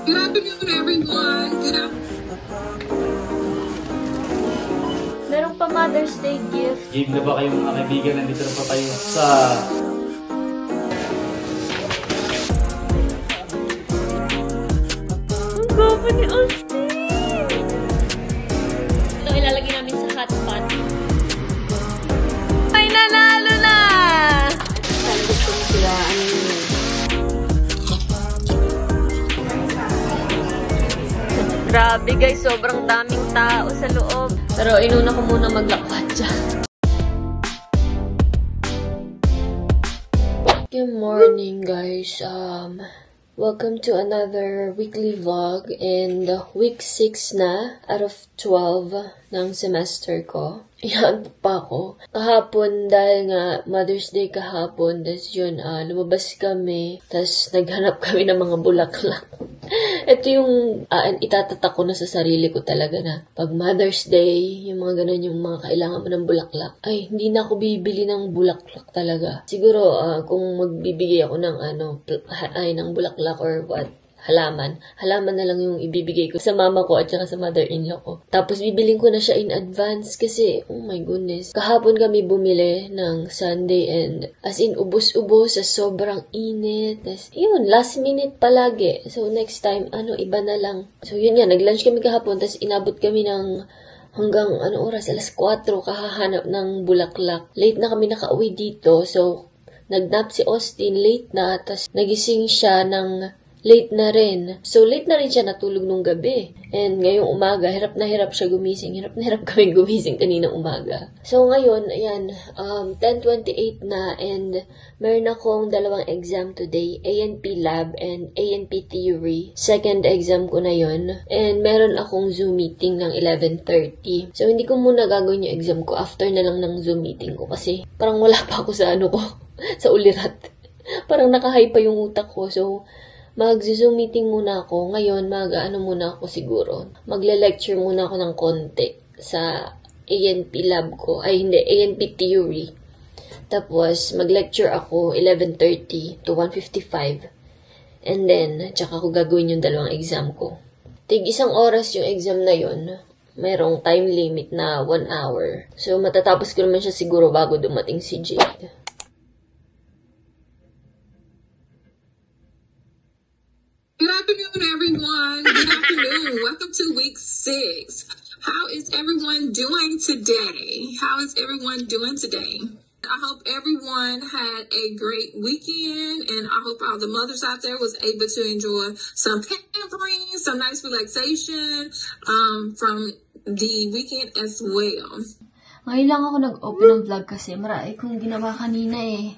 Good afternoon, everyone. Good afternoon. Merong pa Mother's Day gift. Game na ba kayo mga kaibigan? Nandito na pa tayo sa... Ang gwapo ni Austin! Ito ilalagay namin sa hot pot. Ay, nanalo na! Talagot ko sila. Grabe guys, sobrang daming tao sa loob. Pero inuna ko muna maglakad dyan. Good morning guys. Welcome to another weekly vlog and week 6 na out of 12 ng semester ko. Iyanto pa ako. Kahapon dahil nga Mother's Day kahapon, tas yun, lumabas kami, tas naghanap kami ng mga bulaklak. Ito yung itatatak ko na sa sarili ko talaga na pag Mother's Day, yung mga ganun, yung mga kailangan mo ng bulaklak. Ay, hindi na ako bibili ng bulaklak talaga. Siguro, kung magbibigay ako ng ng bulaklak or what, halaman na lang yung ibibigay ko sa mama ko at saka sa mother-in-law ko. Tapos, bibiling ko na siya in advance kasi, oh my goodness, kahapon kami bumili ng Sunday and as in, ubos-ubos sa sobrang init. Tapos, yun, last minute palagi. So, next time, iba na lang. So, yun yan, nag-lunch kami kahapon, tapos inabot kami ng hanggang, oras, alas 4, kahahanap ng bulaklak. Late na kami nakauwi dito, so, nagnap si Austin, late na, tapos nagising siya ng late na rin. So, late na rin siya natulog nung gabi. And ngayong umaga, hirap na hirap siya gumising. Hirap na hirap kami gumising kaninang umaga. So, ngayon, ayan, 10:28 na and meron akong dalawang exam today. A&P Lab and A&P Theory. Second exam ko na yon. And meron akong Zoom meeting ng 11:30. So, hindi ko muna gagawin yung exam ko after na lang ng Zoom meeting ko kasi parang wala pa ako sa ko, sa ulirat. Parang nakahay pa yung utak ko. So, mag-Zoom meeting muna ako. Ngayon, muna ako siguro. Magle-lecture muna ako ng konti sa A&P Lab ko. Ay, hindi, A&P Theory. Tapos, mag-lecture ako 11:30 to 1:55. And then, tsaka ko gagawin yung dalawang exam ko. Tig-isang oras yung exam na yun. Mayroong time limit na 1 hour. So, matatapos ko naman siya siguro bago dumating si Jade. Good afternoon, everyone. Good afternoon. Welcome to week 6. How is everyone doing today? I hope everyone had a great weekend, and I hope all the mothers out there was able to enjoy some pampering, some nice relaxation from the weekend as well. Ngayon lang ako nag-open ng vlog kasi marami kong ginawa kanina eh.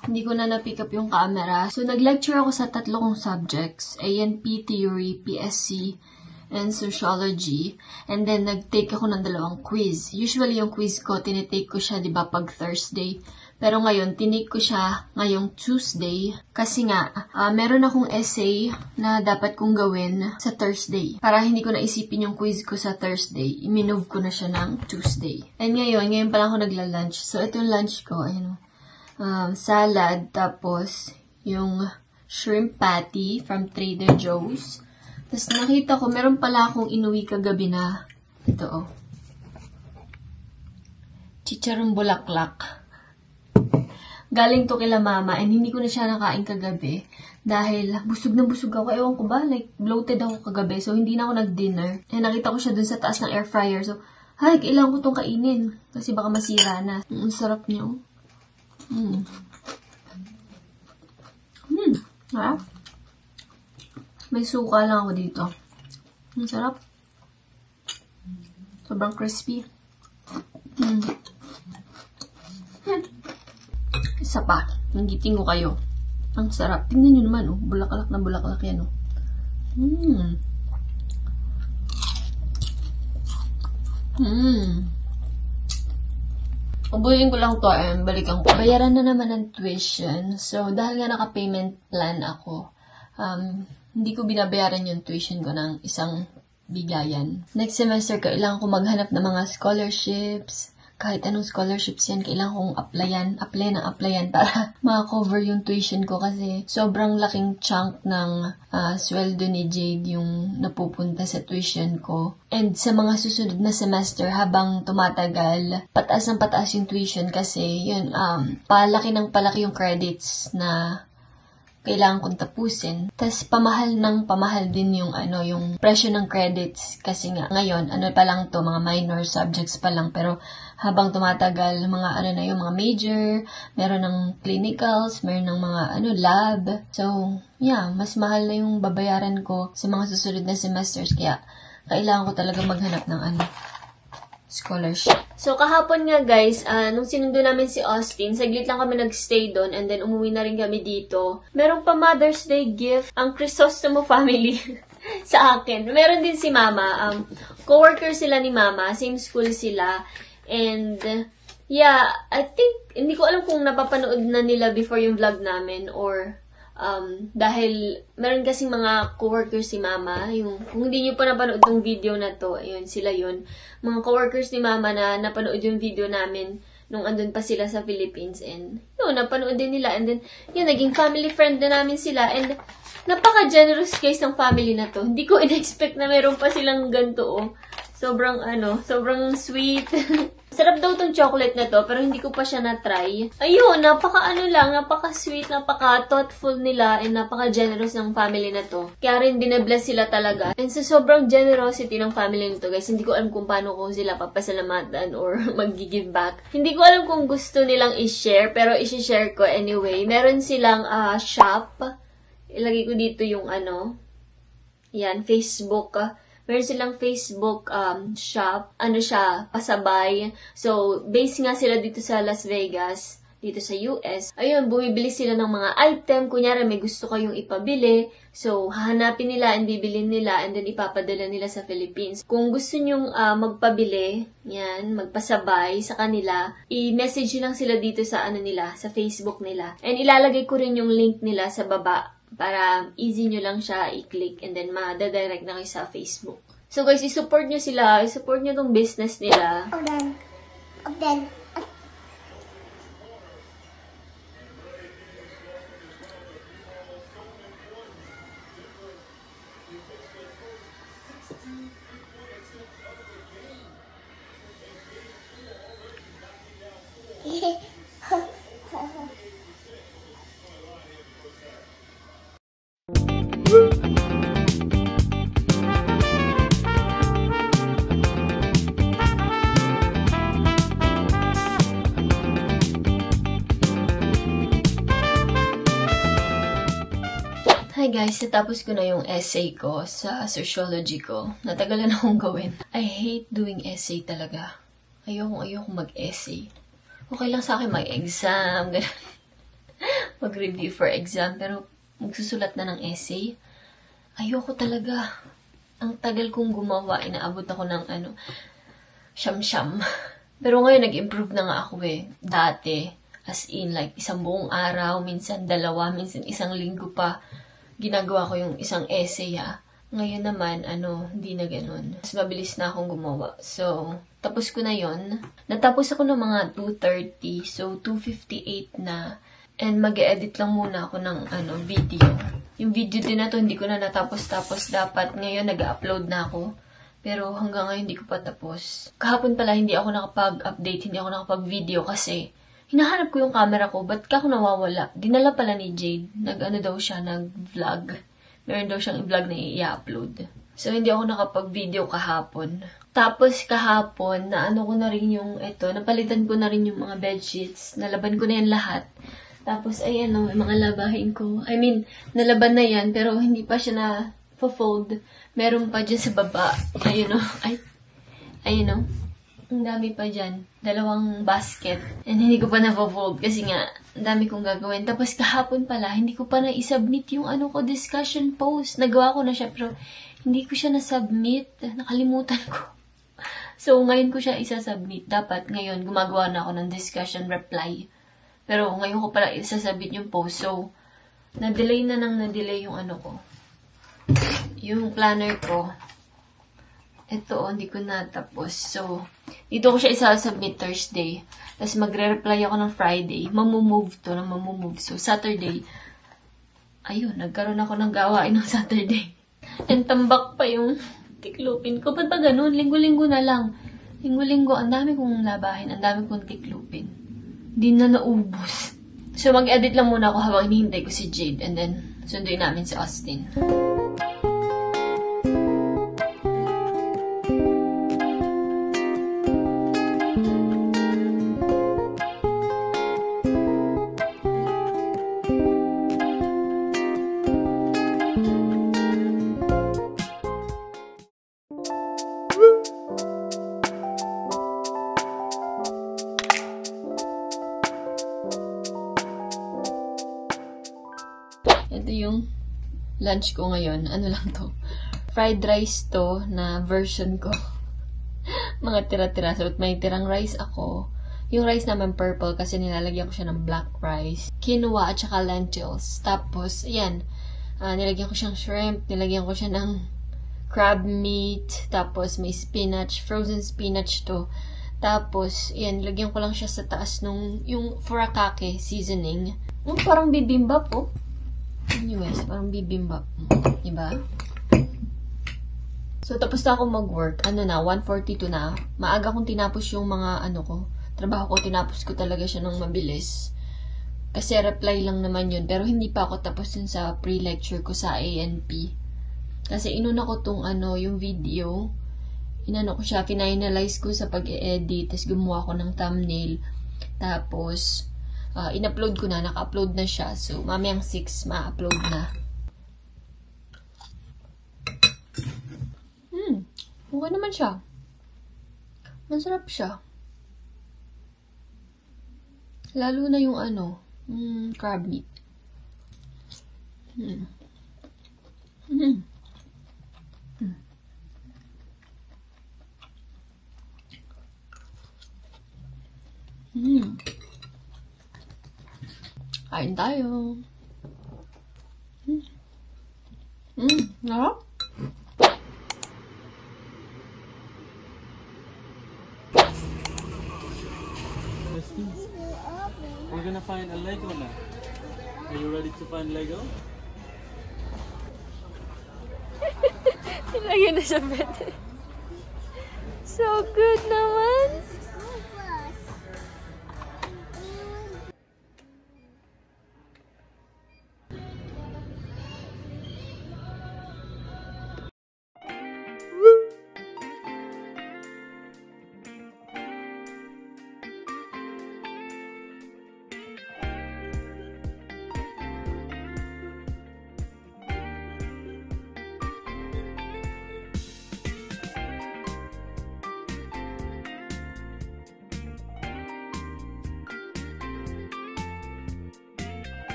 Hindi ko na na-pick up yung camera. So, nag-lecture ako sa 3 kong subjects. A&P Theory, PSC, and Sociology. And then, nag-take ako ng 2 quiz. Usually, yung quiz ko, tinitake ko siya, diba, pag Thursday. Pero ngayon, tinake ko siya ngayong Tuesday. Kasi nga, meron akong essay na dapat kong gawin sa Thursday. Para hindi ko naisipin yung quiz ko sa Thursday, i-move ko na siya ng Tuesday. And ngayon pa lang ako nagla-lunch. So, ito yung lunch ko. Ayun, salad, tapos yung shrimp patty from Trader Joe's. Tapos nakita ko, meron pala akong inuwi kagabi na, ito chicharong bulaklak. Galing to kila mama, and hindi ko na siya nakain kagabi dahil busog na busog ako. Ewan ko ba, like bloated ako kagabi, so hindi na ako nag-dinner. And nakita ko siya dun sa taas ng air fryer, so kailangan ko tong kainin kasi baka masira na. Ang sarap niyo. Sarap. May suka lang ako dito. Ang sarap. Sobrang crispy. Isa pa. Nanggiting ko kayo. Ang sarap. Tingnan nyo naman, bulaklak na bulaklak yan, Ubuhin ko lang to and balikan ko. Bayaran na naman ng tuition. So, dahil nga naka-payment plan ako, hindi ko binabayaran yung tuition ko ng isang bigayan. Next semester, kailangan ko maghanap ng mga scholarships, kahit anong scholarships yan, kailangan kong applyan para ma-cover yung tuition ko kasi sobrang laking chunk ng sweldo ni Jade yung napupunta sa tuition ko. And sa mga susunod na semester, habang tumatagal, pataas ng pataas yung tuition kasi yun, palaki ng palaki yung credits na kailangan kong tapusin. Tapos pamahal din yung yung presyo ng credits kasi nga ngayon pa lang to, mga minor subjects pa lang, pero habang tumatagal mga yung mga major, meron ng clinicals, meron ng mga lab. So, yeah, mas mahal na yung babayaran ko sa mga susunod na semesters, kaya kailangan ko talaga maghanap ng scholarship. So, kahapon nga guys, nung sinundo namin si Austin, saglit lang kami nagstay doon and then umuwi na rin kami dito. Meron pa Mother's Day gift ang Crisostomo family sa akin. Meron din si Mama. Coworker sila ni Mama. Same school sila. And, yeah, I think, hindi ko alam kung napapanood na nila before yung vlog namin or dahil meron kasing mga coworkers si Mama, kung hindi nyo pa napanood yung video na to, ayun, sila yun. Mga coworkers ni Mama na napanood yung video namin nung andun pa sila sa Philippines, and yun, napanood din nila, and then, yun, naging family friend na namin sila, and napaka-generous guys ng family na to. Hindi ko in-expect na meron pa silang ganito, Sobrang sweet. Sarap daw tong chocolate na to, pero hindi ko pa siya na-try. Ayun, napaka-sweet, napaka-thoughtful nila, and napaka-generous ng family na to. Kaya rin binabless sila talaga. And sa sobrang generosity ng family nito, guys, hindi ko alam kung paano ko sila papasalamatan or mag-give back. Hindi ko alam kung gusto nilang i-share, pero i-share ko anyway. Meron silang shop. Ilagay ko dito yung yan, Facebook. Meron silang Facebook shop. Pasabay. So, base nga sila dito sa Las Vegas, dito sa US. Ayun, bumibili sila ng mga item. Kunyari, may gusto kayong ipabili. So, hahanapin nila and bibilin nila and then ipapadala nila sa Philippines. Kung gusto nyong magpabili, yan, magpasabay sa kanila, i-message lang sila dito sa sa Facebook nila. And ilalagay ko rin yung link nila sa baba para easy nyo lang siya i-click and then madadirect na kayo sa Facebook. So guys, i-support nyo sila. I-support nyo tong business nila. Hi guys, natapos ko na yung essay ko sa sociology ko. Natagalan akong gawin. I hate doing essay talaga. Ayoko mag-essay. Okay lang sa akin mag-exam, mag-review for exam, pero magsusulat na ng essay. Ayoko talaga. Ang tagal kong gumawa, inaabot ako ng siyam-siyam. Pero ngayon, nag-improve na nga ako Dati, as in, like, isang buong araw, minsan dalawa, minsan isang linggo pa, ginagawa ko yung isang essay, Ngayon naman, hindi na ganun. Mas mabilis na akong gumawa. So, tapos ko na yon. Natapos ako ng mga 2:30. So, 2:58 na. And mag-edit lang muna ako ng video. Yung video din na to, hindi ko na natapos-tapos. Dapat ngayon nag-upload na ako. Pero hanggang ngayon hindi ko pa tapos. Kahapon pala hindi ako nakapag-update, hindi ako nakapag-video kasi hinahanap ko yung camera ko, ba't ka ako nawawala? Dinala pala ni Jade. Nag-vlog. Meron daw siyang vlog na i-upload. So, hindi ako nakapag-video kahapon. Tapos, kahapon, ko na rin yung napalitan ko na rin yung mga bedsheets. Nalaban ko na yan lahat. Tapos, ayan may mga labahin ko. I mean, nalaban na yan, pero hindi pa siya na-fold. Meron pa dyan sa baba. Ayun Ayun ang dami pa dyan. 2 basket. And hindi ko pa na-fold kasi nga, ang dami kong gagawin. Tapos kahapon pala, hindi ko pa na-submit yung discussion post. Nagawa ko na siya, pero hindi ko siya na-submit. Nakalimutan ko. So, ngayon ko siya isa-submit. Dapat ngayon, gumagawa na ako ng discussion reply. Pero ngayon ko pala isa-submit yung post. So, na-delay yung ko. Yung planner ko. Ito, hindi ko natapos. So, Dito ko siya isa-submit Thursday. Tapos magre-reply ako ng Friday. Mamumove to na mamumove. So, Saturday, ayun, nagkaroon ako ng gawain ng Saturday. And tambak pa yung tiklupin ko. Ba't ba ganun? Linggo-linggo na lang. Linggo-linggo, ang dami kong labahin. Ang dami kong tiklupin. Di na naubos. So, mag-edit lang muna ako habang hinihintay ko si Jade. And then, sunduin namin si Austin. Ito yung lunch ko ngayon. Ano lang to? Fried rice to na version ko. Mga tira-tira. So, may tirang rice ako. Yung rice naman purple kasi nilalagyan ko siya ng black rice. Quinoa at saka lentils. Tapos, ayan. Nilagyan ko siyang shrimp. Nilagyan ko siya ng crab meat. Tapos, may spinach. Frozen spinach to. Tapos, ayan. Nilagyan ko lang siya sa taas nung yung furikake seasoning. Parang bibimbap po. US, parang bibimbap. Diba? So, tapos na ako mag-work. 1:42 na. Maaga kong tinapos yung mga trabaho ko. Tinapos ko talaga siya ng mabilis. Kasi reply lang naman yun. Pero hindi pa ako tapos yun sa pre-lecture ko sa ANP. Kasi inuna ko tong yung video. Ko siya, finalize ko sa pag-e-edit. Tapos gumawa ko ng thumbnail. Tapos, in-upload ko na. Naka-upload na siya. So, mamayang 6, ma-upload na. Okay naman siya. Masarap siya. Lalo na yung crab meat. Kain tayo. Sarap. We're gonna find a Lego now. Are you ready to find Lego? Ilagyan na siya bed. So good naman.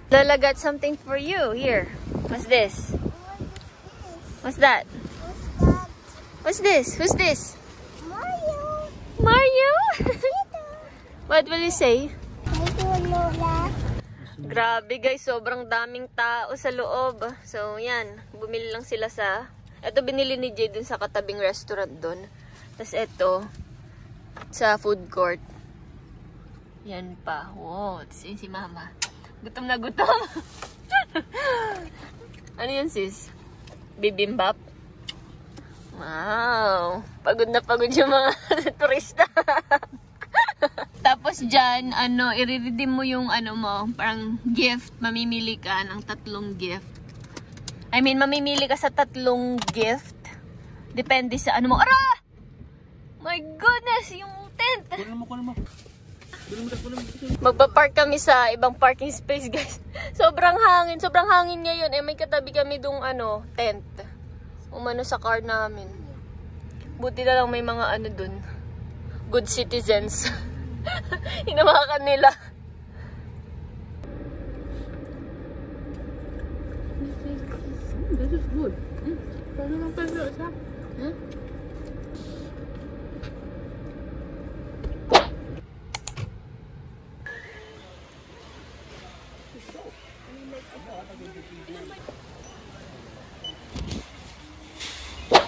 Lola got something for you. Here. What's this? What's that? What's this? Who's this? Mario. Mario? What will you say? Hello, Lola. Grabe guys, sobrang daming tao sa loob. So, yan. Bumili lang sila sa... Ito binili ni Jay dun sa katabing restaurant dun. Tapos ito, sa food court. Yan pa. Wow, tapos yun si Mama. Gutom na gutom. Ano yun sis? Bibimbap? Wow. Pagod na pagod yung mga turista. Tapos dyan, i-redeem mo yung mo, parang gift. Mamimili ka ng 3 gift. I mean, mamimili ka sa 3 gift. Depende sa mo. Ara! My goodness, yung tent. Kunin mo. Magpa-park kami sa ibang parking space, guys. Sobrang hangin ngayon. May katabi kami dung tent. Umano sa car namin. Buti na lang may mga dun. Good citizens. Hinawakan nila. This is good. Pero lang peso isa.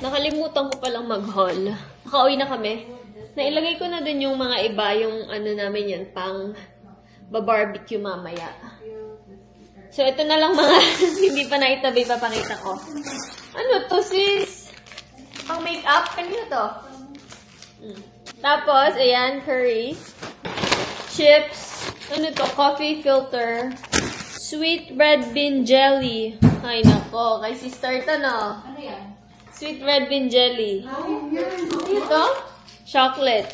Nakalimutan ko palang mag-haul. Nakauwi na kami. Nailagay ko na dun yung mga iba, yung ano namin yun, pang barbecue mamaya. So, ito na lang mga hindi pa naitabi, papakita ko. Ano to, sis? Pang makeup? Kanino to? Tapos, ayan, curry. Chips. Ano to? Coffee filter. Sweet red bean jelly. Ay, nako. Kay sister to, no? Ano yan? Sweet red bean jelly. Ano ito? Chocolate.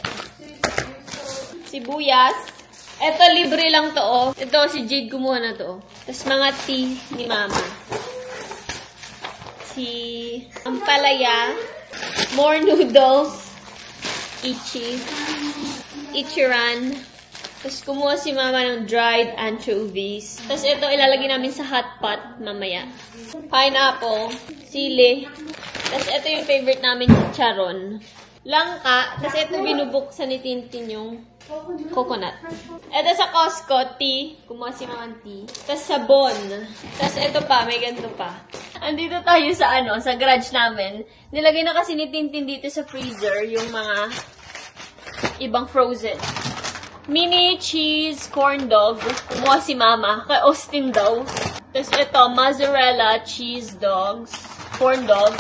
Sibuyas. Ito, libre lang to, oh. Ito, si Jade kumuha na to, oh. Tapos mga tea ni Mama. Ampalaya. More noodles. Ichiran. Tapos kumuha si Mama ng dried anchovies. Tapos ito, ilalagay namin sa hot pot mamaya. Pineapple. Sili. Tapos ito yung favorite namin, chicharon. Langka. Tapos ito, binubuksan ni Tintin yung coconut. Ito sa Costco, tea. Kumuha si Mama tea. Tapos sabon. Tapos ito pa, may ganito pa. Andito tayo sa sa garage namin. Nilagay na kasi ni Tintin dito sa freezer yung mga ibang frozen. Mini cheese corn dog. Kumuha si Mama. Kay Austin daw. Tapos ito, mozzarella cheese dogs. Corn dog.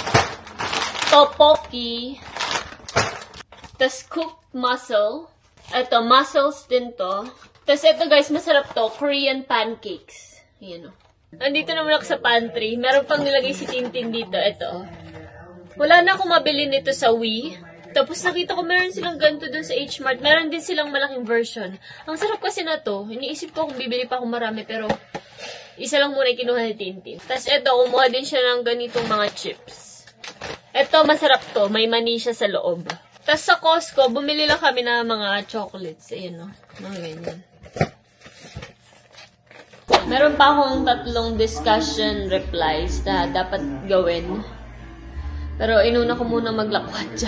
Tteokbokki. Tapos cooked mussel. Ito, mussels din to. Tapos ito guys, masarap to. Korean pancakes. Ayan o. Nandito naman ako sa pantry. Meron pang nilagay si Tintin dito. Ito. Wala na akong mabili nito sa Wii. Tapos nakita ko meron silang ganito dun sa H-Mart. Meron din silang malaking version. Ang sarap kasi na to. Iniisip ko kung bibili pa akong marami. Pero isa lang muna kinuha ni Tintin. Tapos ito, kumuha din siya ng ganitong mga chips. Ito, masarap to. May mani siya sa loob. Tapos sa Costco, bumili lang kami ng mga chocolates. Ayan o. Mga ganyan. Meron pa akong 3 discussion replies na dapat gawin. Pero inuna ko muna maglakwatsa.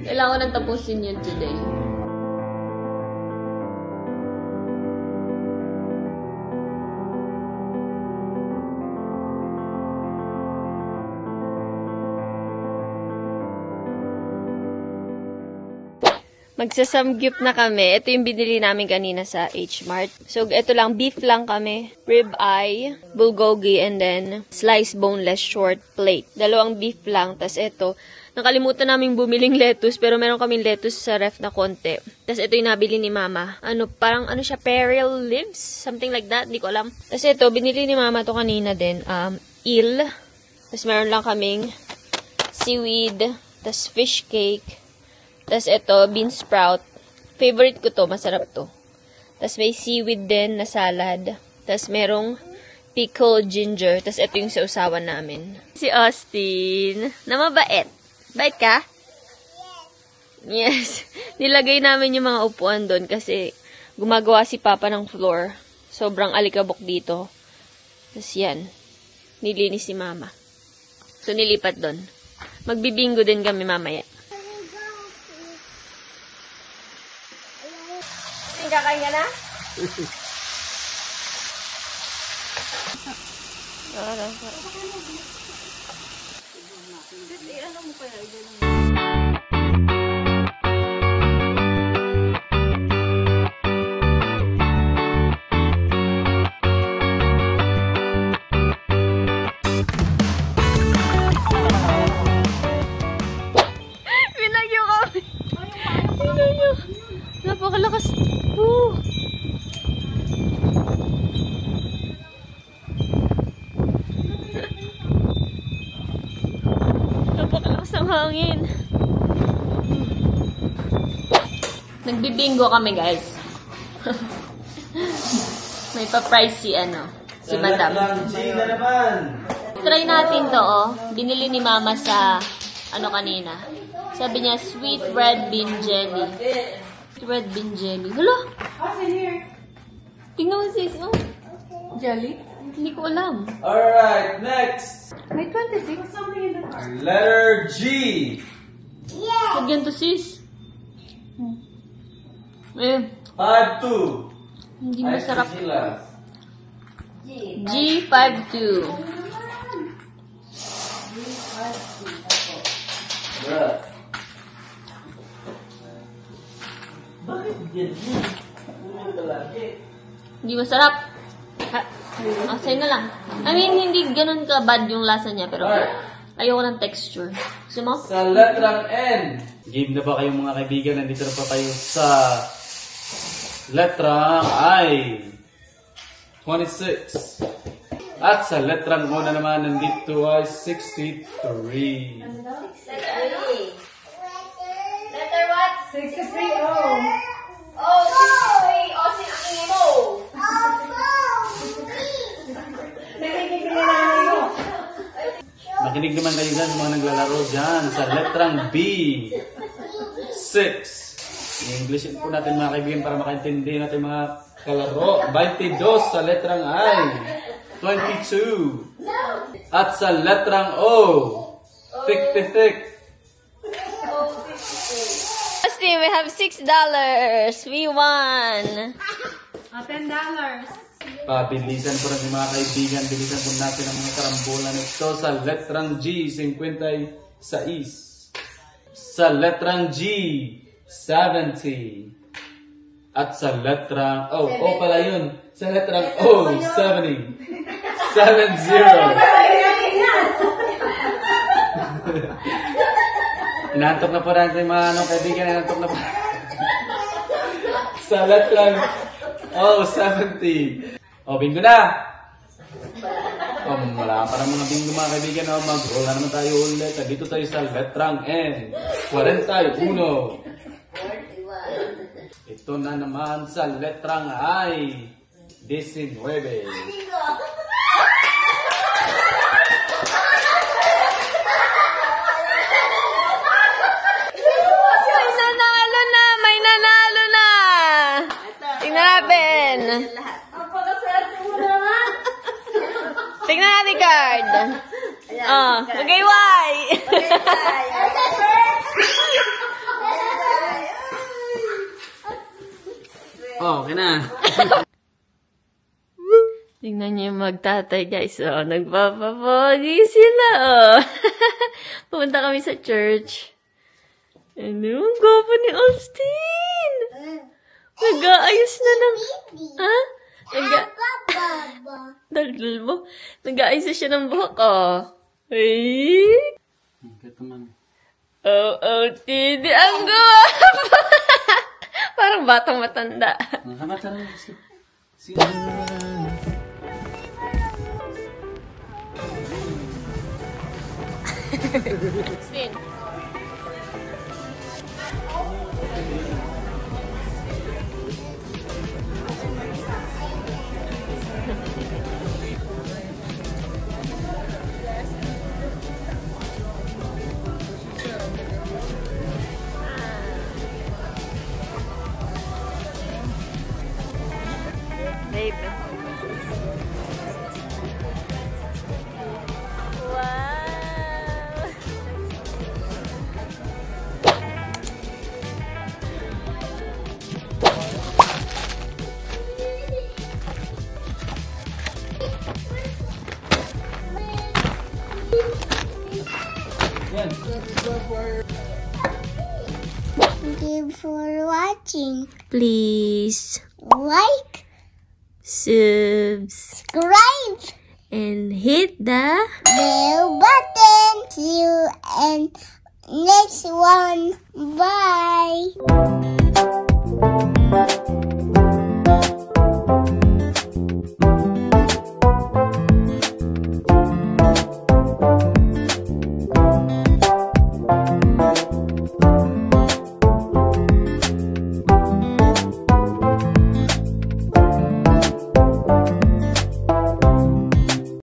Kailangan ko nang tapusin yun today. Magsasamgyup na kami. Ito yung binili namin kanina sa H-Mart. So, ito lang. Beef lang kami. Rib eye, bulgogi, and then sliced boneless short plate. 2 beef lang. Tapos ito, nakalimutan namin bumiling lettuce, pero meron kaming lettuce sa ref na konti. Tapos ito yung nabili ni Mama. Parang siya, peril leaves? Something like that. Hindi ko alam. Tapos ito, binili ni Mama to kanina din. Eel. Tapos meron lang kaming seaweed. Tapos fish cake. Tapos ito, bean sprout. Favorite ko to, masarap to. Tapos may seaweed din na salad. Tapos merong pickled ginger. Tapos ito yung sausawan namin. Si Austin, na mabait. Bait ka? Yes. Nilagay namin yung mga upuan doon kasi gumagawa si Papa ng floor. Sobrang alikabok dito. Tapos yan. Nilinis si Mama. So, nilipat doon. Magbibingo din kami mamaya. Kakain ka na? Binagyo kami. Binagyo. Napakalakas. Napakalakas ng hangin. Nagbibingo kami, guys. May pa-price si Madam. Try natin to, oh. Binili ni Mama sa, kanina. Sabi niya, sweet red bean jelly. Red bean jelly. Hala! Tingnan mo, sis, oh. Jelly? Hindi ko alam. Alright, next. May 26. Letter G. Lagyan to, sis. Eh, 5-2. hindi masarap. G. G52. Bakit ganyan? Hindi masarap. Sa'yo na lang. I mean, hindi ganun ka bad yung lasa niya, pero ayoko ng texture. Gusto mo? Sa letrang N. Game na ba kayong mga kaibigan? Nandito na pa tayo sa letrang I. 26. At sa letrang O na naman, nandito ay 63. Letter what? 63 O. Oh, 63. O, sinakingin mo. Makinig naman kayo dyan sa mga naglalaro dyan. Sa letrang B. 6. I-English po natin mga kaibigan para makaintindi natin mga kalaro. 22 sa letrang I. 22. At sa letrang O. 56. Austin, we have $6. We won. $10. Pabilisan po rin mga kaibigan. Bilisan po natin ang mga karambola nito. Sa letrang G, 56. Sa letrang G, 70. At sa letrang O, O pala yun. Sa letrang O, 70. 70. Inantok na po natin mga kaibigan. Inantok na po. Sa letrang O, 70. O, bingo na! O, wala pa ng mga bingo mga kaibigan. O, mag-roll na naman tayo ulit. Dito tayo sa letrang N. 41. Ito na naman sa letrang I. 19. May nanalo na! Tingnan natin. Tingnan natin card. Oh, magay-Y. Oh, okay na. Tingnan niyo yung magtatay, guys. Oh, nagpapapogi sila, oh. Pumunta kami sa church. Ano? Ang gwapo ni Austin! Nag-aayos na ng... Ha? Daldal mo? Nag-aayos na siya ng buhok, oh. Ay! Ito man. Oh, Tidi. Ang gwapo! Parang batang matanda. Austin. Babe. Wow! Thank you for watching. Please Like, subscribe subscribe, and hit the bell button. See you in next one. Bye.